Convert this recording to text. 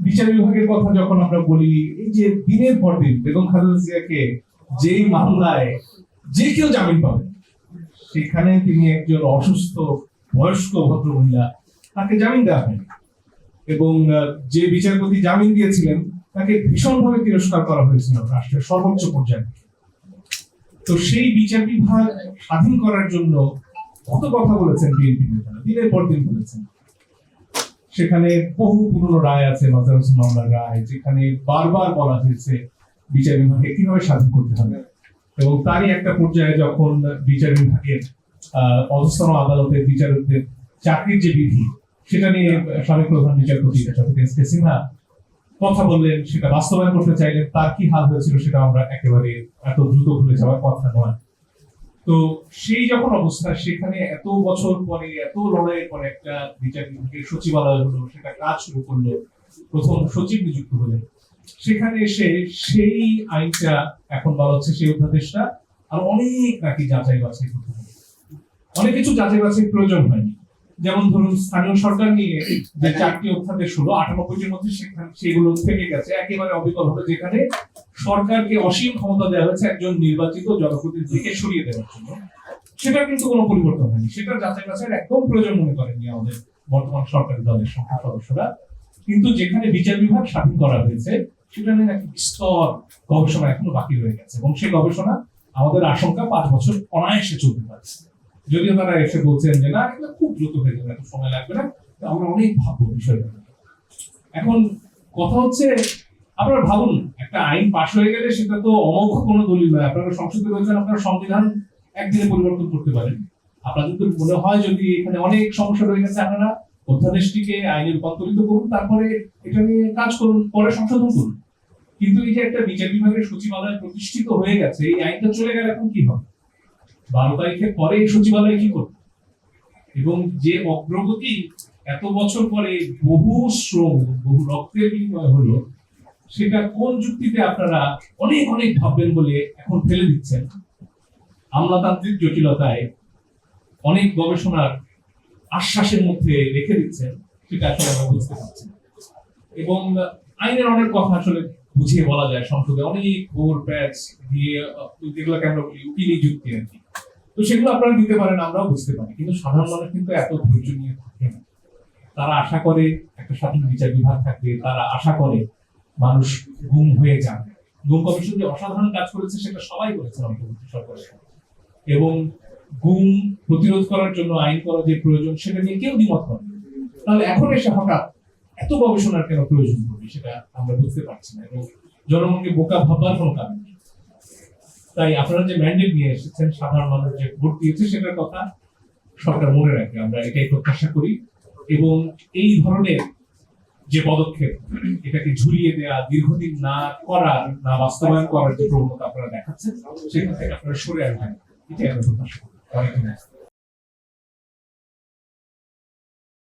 বিচার বিভাগের কথা যখন আমরা বলি, এই যে দিনের পর দিন বেগম খালেদা জিয়াকে যেই মামলায় যে কেউ জামিন পাবে, সেখানে তিনি একজন অসুস্থ বয়স্ক ভদ্রমহিলা, তাকে জামিন দেওয়া হয়নি। এবং যে বিচারপতি জামিন দিয়েছিলেন তাকে ভীষণভাবে তিরস্কার করা হয়েছিল রাষ্ট্রের সর্বোচ্চ পর্যায়ে। তো সেই বিচার বিভাগ স্বাধীন করার জন্য কত কথা বলেছেন বিএনপি নেতারা, দিনের পর দিন বলেছেন। সেখানে বহু পুরনো রায় আছে, মাজার হোসেন মামলার রায়, যেখানে বারবার বলা হয়েছে বিচার বিভাগকে কিভাবে স্বাধীন করতে হবে। এবং তারই একটা পর্যায়ে যখন বিচার বিভাগের অধস্তন আদালতের বিচারকদের চাকরির যে বিধি, সেটা নিয়ে সাবেক প্রধান বিচারপতি এস.কে সিনহা কথা বললেন, সেটা বাস্তবায়ন করতে চাইলেন, তার কি হাল হয়েছিল সেটা আমরা একেবারে এত দ্রুত ভুলে যাওয়ার কথা নয়। তো সেই যখন অবস্থা, সেখানে এত বছর পরে, এত লড়াইয়ের পরে একটা বিচার বিভাগের সচিবালয় হলো, সেটা কাজ শুরু করলো, প্রথম সচিব নিযুক্ত হলেন। সেখানে এসে সেই আইনটা এখন বলা হচ্ছে, সেই অধ্যাদেশটা আর অনেক নাকি যাচাই বাছাই করতে হবে। অনেক কিছু যাচাই বাছাই প্রয়োজন হয়নি। যেমন ধরুন, স্থানীয় সরকার নিয়ে যে 4টি অধ্যাদেশ হলো, 98-টির মধ্যে সেগুলো থেকে গেছে একেবারে অবিকল হলো, যেখানে সরকারকে অসীম ক্ষমতা দেওয়া হয়েছে একজন নির্বাচিত জনপ্রতিনিধিকে সরিয়ে দেওয়ার জন্য। সেটা কিন্তু কোনো পরিবর্তন হয়নি। সেটা যাচাই বাছাইয়ের একদম প্রয়োজন মনে করেননি আমাদের বর্তমান সরকারি দলের সংসদ সদস্যরা। কিন্তু যেখানে বিচার বিভাগ স্বাধীন করা হয়েছে, সেটা নিয়ে নাকি বিস্তর গবেষণা এখনো বাকি রয়ে গেছে, এবং সেই গবেষণা আমাদের আশঙ্কা 5 বছর অনায়াসে চলতে পারে। যদিও তারা এসে বলছেন যে না, এটা খুব দ্রুত হয়ে যাবে, এত সময় লাগবে না, আমরা অনেক ভাববো বিষয়টা। এখন কথা হচ্ছে, আপনারা ভাবুন, একটা আইন পাশ হয়ে গেলে সেটা তো অমোঘ কোনো দলিল নয়। আপনারা সংসদে রয়েছেন, আপনারা সংবিধান একদিনে পরিবর্তন করতে পারেন। আপনাদের যদি মনে হয় যদি এখানে অনেক সমস্যা রয়ে গেছে, আপনারা অধ্যাদেশটিকে আইনে রূপান্তরিত করুন, তারপরে এটা নিয়ে কাজ করুন, পরে সংশোধন করুন। কিন্তু এই যে একটা বিচার বিভাগের সচিবালয় প্রতিষ্ঠিত হয়ে গেছে, এই আইনটা চলে গেলে এখন কি হবে? 12 তারিখের পরে এই সচিবালয় কি করবে? এবং যে অগ্রগতি এত বছর পরে বহু শ্রম, বহু রক্তের বিনিময় হলো, সেটা কোন যুক্তিতে আপনারা অনেক অনেক ভাববেন বলে এখন ফেলে দিচ্ছেন? আমলাতান্ত্রিক জটিলতায় অনেক গবেষণার আশ্বাসের মধ্যে রেখে দিচ্ছেন, সেটা আসলে আমরা বুঝতে পারছি। এবং আইনের অনেক কথা আসলে বুঝিয়ে বলা যায়, সংসদে অনেক বোর প্যাচ দিয়ে, যেগুলোকে আমরা বলি উকিলি যুক্তি আর কি। তো সেগুলো আপনারা দিতে পারেন, আমরাও বুঝতে পারি, কিন্তু সাধারণ মানুষ কিন্তু এত ধৈর্য নিয়ে থাকে না। তারা আশা করে একটা স্বাধীন বিচার বিভাগ থাকবে, তারা আশা করে মানুষ গুম হয়ে যাবে। গুম কমিশন যে অসাধারণ কাজ করেছে সেটা সবাই বলেছেন অন্তর্বর্তী সরকারের। এবং গুম প্রতিরোধ করার জন্য আইন করা যে প্রয়োজন, সেটা নিয়ে কেউ দ্বিমত করে। তাহলে এখন এসে হঠাৎ এত গবেষণার কেন প্রয়োজন হবে, সেটা আমরা বুঝতে পারছি না। এবং জনগণকে বোকা ভাববার কোনো কারণ নেই। তাই আপনারা যে ম্যান্ডেট নিয়ে এসেছেন, সাধারণ মানুষ যে ভোট দিয়েছে, সেটার কথা সরকার মনে রাখে, আমরা এটাই প্রত্যাশা করি। এবং এই ধরনের যে পদক্ষেপ, এটাকে ঝুলিয়ে দেওয়া, দীর্ঘদিন না করার, না বাস্তবায়ন করার যে প্রবণতা আপনারা দেখাচ্ছেন, সেখান থেকে আপনারা সরে আসবেন, এটাই আমরা প্রত্যাশা করি।